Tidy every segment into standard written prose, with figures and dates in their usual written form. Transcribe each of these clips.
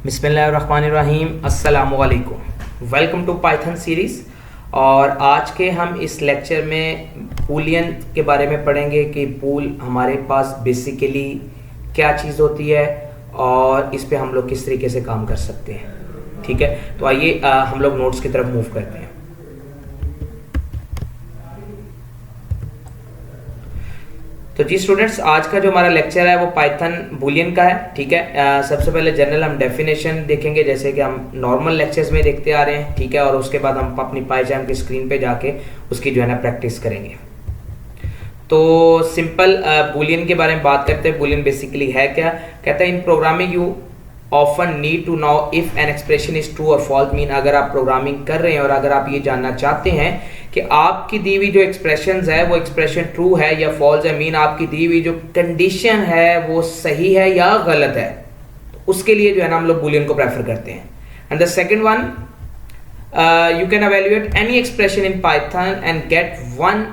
बिस्मिल्लाहिर्रहमानिर्रहीम, अस्सलामुअलैकुम। Welcome to Python series. और आज के हम इस लेक्चर में बूलियन के बारे में पढ़ेंगे कि बूल हमारे पास बेसिकली क्या चीज़ होती है और इस पे हम लोग किस तरीके से काम कर सकते हैं। ठीक है, तो आइए हम लोग नोट्स की तरफ मूव करते हैं। तो जी स्टूडेंट्स, आज का जो हमारा लेक्चर है वो पाइथन बूलियन का है। ठीक है, सबसे पहले जनरल हम डेफिनेशन देखेंगे जैसे कि हम नॉर्मल लेक्चर्स में देखते आ रहे हैं। ठीक है, और उसके बाद हम अपनी पाइथन की स्क्रीन पे जाके उसकी जो है ना प्रैक्टिस करेंगे। तो सिंपल बूलियन के बारे में बात करते हैं। बूलियन बेसिकली है क्या? कहता है in programming you often need to know if an expression is true और फॉल्स। मीन अगर आप प्रोग्रामिंग कर रहे हैं और अगर आप ये जानना चाहते हैं कि आपकी दी हुई जो एक्सप्रेशंस है वो एक्सप्रेशन ट्रू है या फॉल्स है, मीन आपकी दी हुई जो कंडीशन है वो सही है या गलत है, तो उसके लिए जो है ना हम लोग बूलियन को प्रेफर करते हैं। And the second one, you can evaluate any expression in Python and get one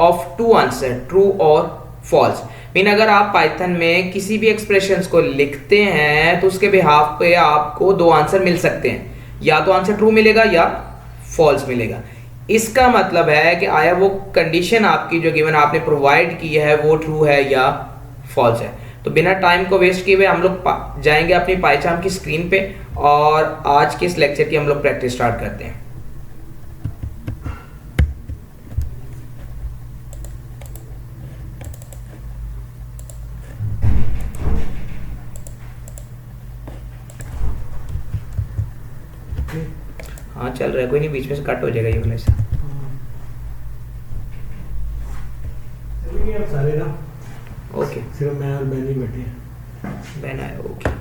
of two answer, true और फॉल्स। मीन अगर आप पाइथन में किसी भी एक्सप्रेशंस को लिखते हैं तो उसके बिहाफ पे आपको दो आंसर मिल सकते हैं, या तो आंसर ट्रू मिलेगा या फॉल्स मिलेगा। इसका मतलब है कि आया वो कंडीशन आपकी जो गिवन आपने प्रोवाइड की है वो ट्रू है या फॉल्स है। तो बिना टाइम को वेस्ट किए हुए हम लोग जाएंगे अपनी पाइथन की स्क्रीन पे और आज के इस लेक्चर की हम लोग प्रैक्टिस स्टार्ट करते हैं। हाँ चल रहा है, कोई नहीं, बीच में से कट हो जाएगा ये वाला। सारे ना ओके, सिर्फ मैं और बैन ही बैठे हैं। बैन आया, ओके।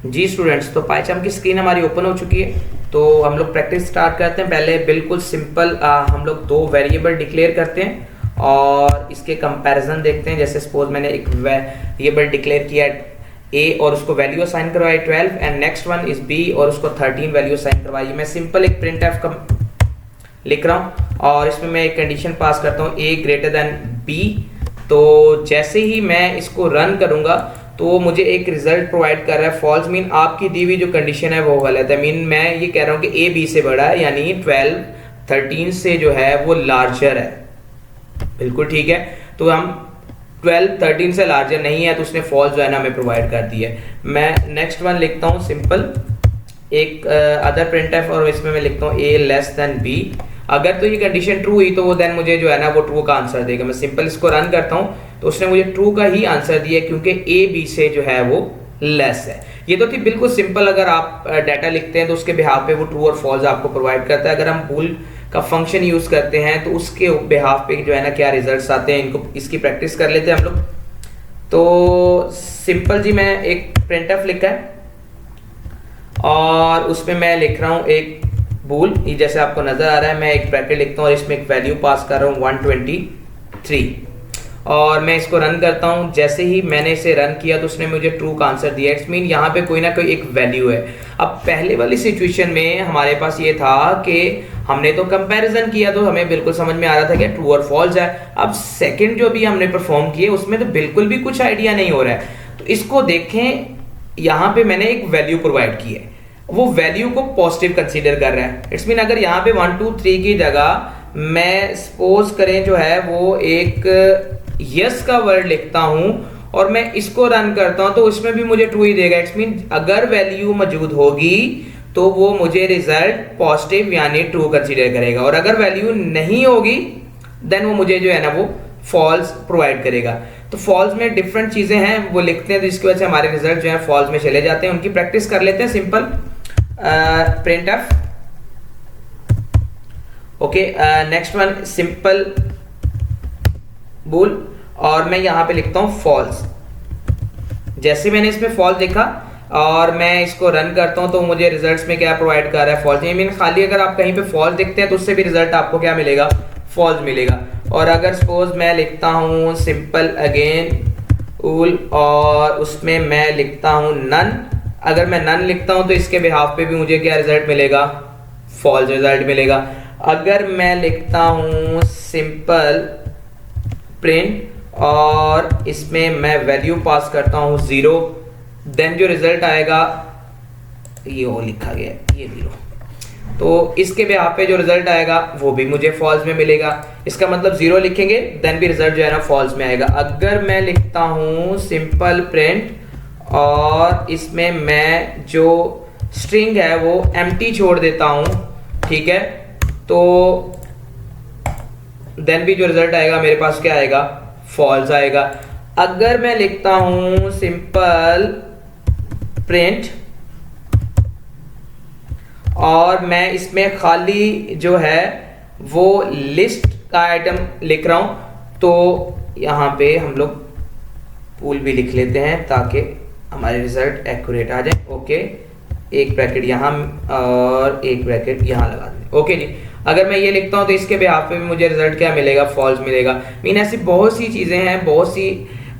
जी स्टूडेंट्स, तो पाइथन की स्क्रीन हमारी ओपन हो चुकी है। तो हम लोग प्रैक्टिस स्टार्ट करते हैं। पहले बिल्कुल सिंपल हम लोग दो वेरिएबल डिक्लेयर करते हैं और इसके कंपैरिजन देखते हैं। जैसे सपोज मैंने एक वेरिएबल डिक्लेयर किया a और उसको वैल्यू असाइन करवाई 12 and next one is b और उसको 13 वैल्यू असाइन करवाई। मैं सिंपल एक प्रिंटफ का लिख रहा हूँ और इसमें मैं एक कंडीशन पास करता हूँ a ग्रेटर देन b। तो जैसे ही मैं इसको रन करूंगा तो मुझे एक रिजल्ट प्रोवाइड कर रहा है फॉल्स। मीन आपकी दी हुई जो कंडीशन है वो गलत है। मीन मैं ये कह रहा हूँ कि a b से बड़ा है, यानी 12 13 से जो है वो लार्जर है। बिल्कुल ठीक है, तो हम 12 13 से लार्जर नहीं है तो उसने फॉल्स जो है ना हमें प्रोवाइड कर दी है। मैं नेक्स्ट वन लिखता हूँ सिंपल एक अदर प्रिंटफ और इसमें मैं लिखता हूँ a लेस देन b। अगर तो ये कंडीशन ट्रू हुई तो वो देन मुझे जो है ना वो ट्रू का आंसर देगा। मैं सिंपल इसको रन करता हूँ तो उसने मुझे ट्रू का ही आंसर दिया क्योंकि a b से जो है वो लेस है। ये तो थी बिल्कुल सिंपल। अगर आप डाटा लिखते हैं तो उसके बिहाफ पे वो ट्रू और फॉल्स आपको प्रोवाइड करता है। अगर हम बूल का फंक्शन यूज करते हैं तो उसके बिहाफ पे जो है ना क्या रिजल्ट्स आते हैं, इनको इसकी प्रैक्टिस कर लेते हैं हम लोग। तो सिंपल जी मैं एक प्रिंटफ लिखा है और उसमें मैं लिख रहा हूँ एक बूल, जैसे आपको नजर आ रहा है। मैं एक ब्रैकेट लिखता हूँ और इसमें एक वैल्यू पास कर रहा हूँ 123 और मैं इसको रन करता हूँ। जैसे ही मैंने इसे रन किया तो उसने मुझे ट्रू का आंसर दिया। इट्स मीन यहाँ पे कोई ना कोई एक वैल्यू है। अब पहले वाली सिचुएशन में हमारे पास ये था कि हमने तो कंपैरिजन किया तो हमें बिल्कुल समझ में आ रहा था कि ट्रू और फॉल्स है। अब सेकंड जो भी हमने परफॉर्म किए उसमें तो बिल्कुल भी कुछ आइडिया नहीं हो रहा है। तो इसको देखें, यहाँ पे मैंने एक वैल्यू प्रोवाइड की है, वो वैल्यू को पॉजिटिव कंसीडर कर रहा है। इट्स मीन अगर यहाँ पे 1 2 3 की जगह मैं सपोज करें जो है वो एक यस का वर्ड लिखता हूं और मैं इसको रन करता हूं तो उसमें भी मुझे ट्रू ही देगा। इट्स मीन अगर वैल्यू मौजूद होगी तो वो मुझे रिजल्ट पॉजिटिव यानी ट्रू कंसीडर करेगा, और अगर वैल्यू नहीं होगी देन वो मुझे जो है ना वो फॉल्स प्रोवाइड करेगा। तो फॉल्स में डिफरेंट चीजें हैं वो लिखते हैं जिसकी वजह से हमारे रिजल्ट जो है फॉल्स में चले जाते हैं। उनकी प्रैक्टिस कर लेते हैं। Simple printf, okay. Next one simple bool और मैं यहां पे लिखता हूं फॉल्स। जैसे मैंने इसमें फॉल्स लिखा और मैं इसको रन करता हूं तो मुझे रिजल्ट्स में क्या प्रोवाइड कर रहा है, फॉल्स। आई मीन खाली अगर आप कहीं पे फॉल्स दिखते हैं तो उससे भी रिजल्ट आपको क्या मिलेगा, फॉल्स मिलेगा। और अगर सपोज मैं लिखता हूं सिंपल अगेन ऊल और उसमें मैं लिखता हूं नन, अगर मैं नन लिखता हूं तो इसके बिहाफ पे भी मुझे क्या रिजल्ट मिलेगा, फॉल्स रिजल्ट मिलेगा। अगर मैं लिखता हूं सिंपल प्रिंट और इसमें मैं वैल्यू पास करता हूं 0, देन जो रिजल्ट आएगा ये वो लिखा गया ये 0, तो इसके बिहाफ पे जो रिजल्ट आएगा वो भी मुझे फॉल्स में मिलेगा। इसका मतलब 0 लिखेंगे देन भी रिजल्ट जो है ना फॉल्स में आएगा। अगर मैं लिखता हूं सिंपल प्रिंट और इसमें मैं जो स्ट्रिंग है वो एम्प्टी छोड़ देता हूं, ठीक है, तो देन भी जो रिजल्ट आएगा मेरे पास क्या आएगा, फॉल्स आएगा। अगर मैं लिखता हूं सिंपल प्रिंट और मैं इसमें खाली जो है वो लिस्ट का आइटम लिख रहा हूं, तो यहां पे हम लोग पूल भी लिख लेते हैं ताकि हमारे रिजल्ट एक्यूरेट आ जाए। ओके, एक ब्रैकेट यहां और एक ब्रैकेट यहां लगा दें। ओके जी, अगर मैं ये लिखता हूं तो इसके बिहाफ पे भी मुझे रिजल्ट क्या मिलेगा, फॉल्स मिलेगा। मीन ऐसी बहुत सी चीजें हैं, बहुत सी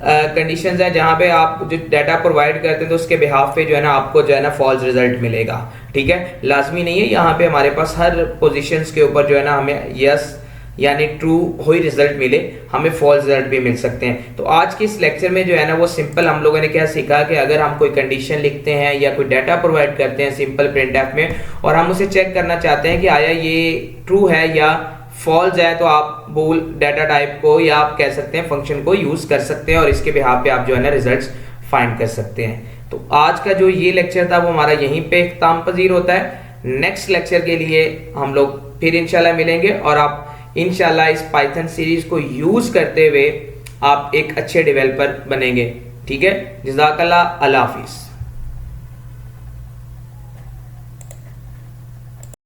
कंडीशंस हैं जहां पे आप जो डाटा प्रोवाइड करते हैं तो उसके बिहाफ पे जो है ना आपको जो है ना फॉल्स रिजल्ट मिलेगा, ठीक है। लाजमी नहीं है यहाँ पे हमारे पास हर पोजीशंस के ऊपर जो है ना हमें यस यानी ट्रू ही रिजल्ट मिले, हमें फॉल्स रिजल्ट भी मिल सकते हैं। तो आज के इस लेक्चर में जो है ना वो सिंपल हम लोगों ने क्या सीखा कि अगर हम कोई कंडीशन लिखते हैं या कोई डाटा प्रोवाइड करते हैं सिंपल प्रिंटफ में और हम उसे चेक करना चाहते हैं कि आया ये ट्रू है या फॉल्स है, तो आप बूल डाटा टाइप को या आप कह सकते हैं फंक्शन को यूज कर सकते हैं और इसके बिहाफ पे आप जो है ना रिजल्ट्स फाइंड कर सकते हैं। तो आज का जो ये लेक्चर था वो हमारा यहीं पे इख्तिताम पजीर होता है। नेक्स्ट लेक्चर के लिए हम लोग फिर इंशाल्लाह मिलेंगे और आप इंशाल्लाह इस पाइथन सीरीज को यूज करते हुए आप एक अच्छे डेवलपर बनेंगे, ठीक है। जज़ाकल्लाह, अल्लाह हाफिज।